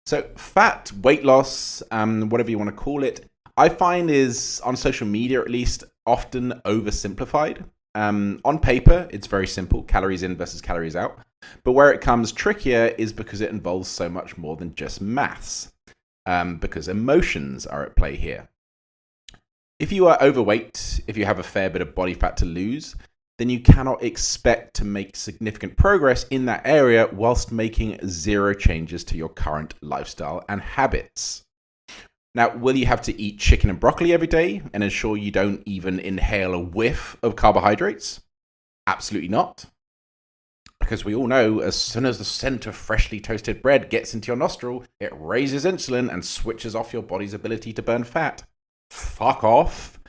So fat, weight loss, whatever you want to call it, I find is, on social media at least, often oversimplified. On paper, it's very simple, calories in versus calories out. But where it comes trickier is because it involves so much more than just maths, because emotions are at play here. If you are overweight, if you have a fair bit of body fat to lose, then you cannot expect to make significant progress in that area whilst making zero changes to your current lifestyle and habits. Now, will you have to eat chicken and broccoli every day and ensure you don't even inhale a whiff of carbohydrates? Absolutely not. Because we all know as soon as the scent of freshly toasted bread gets into your nostril, it raises insulin and switches off your body's ability to burn fat. Fuck off.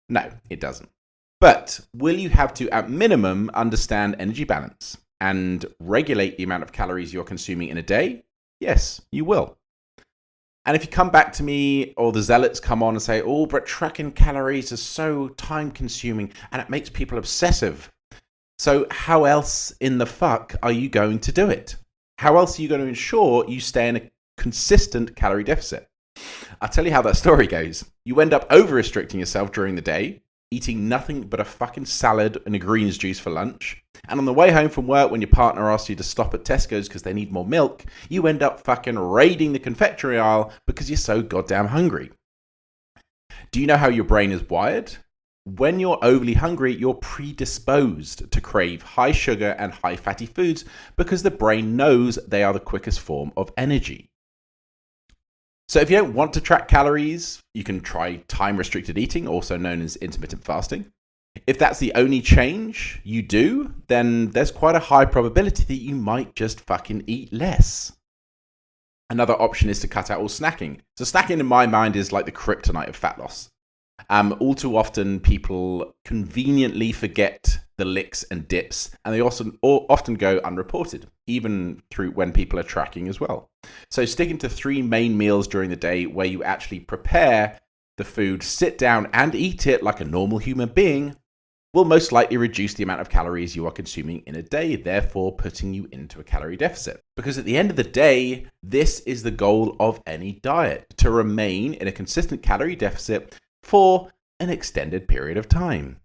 No, it doesn't. But will you have to, at minimum, understand energy balance and regulate the amount of calories you're consuming in a day? Yes, you will. And if you come back to me or the zealots come on and say, oh, but tracking calories is so time consuming and it makes people obsessive. So how else in the fuck are you going to do it? How else are you going to ensure you stay in a consistent calorie deficit? I'll tell you how that story goes. You end up over-restricting yourself during the day, eating nothing but a fucking salad and a greens juice for lunch. And on the way home from work, when your partner asks you to stop at Tesco's because they need more milk, you end up fucking raiding the confectionery aisle because you're so goddamn hungry. Do you know how your brain is wired? When you're overly hungry, you're predisposed to crave high sugar and high fatty foods because the brain knows they are the quickest form of energy. So if you don't want to track calories, you can try time-restricted eating, also known as intermittent fasting. If that's the only change you do, then there's quite a high probability that you might just fucking eat less. Another option is to cut out all snacking. So snacking in my mind is like the kryptonite of fat loss. All too often people conveniently forget the licks and dips, and they also often go unreported, even through when people are tracking as well. So sticking to 3 main meals during the day where you actually prepare the food, sit down and eat it like a normal human being will most likely reduce the amount of calories you are consuming in a day, therefore putting you into a calorie deficit. Because at the end of the day, this is the goal of any diet, to remain in a consistent calorie deficit for an extended period of time.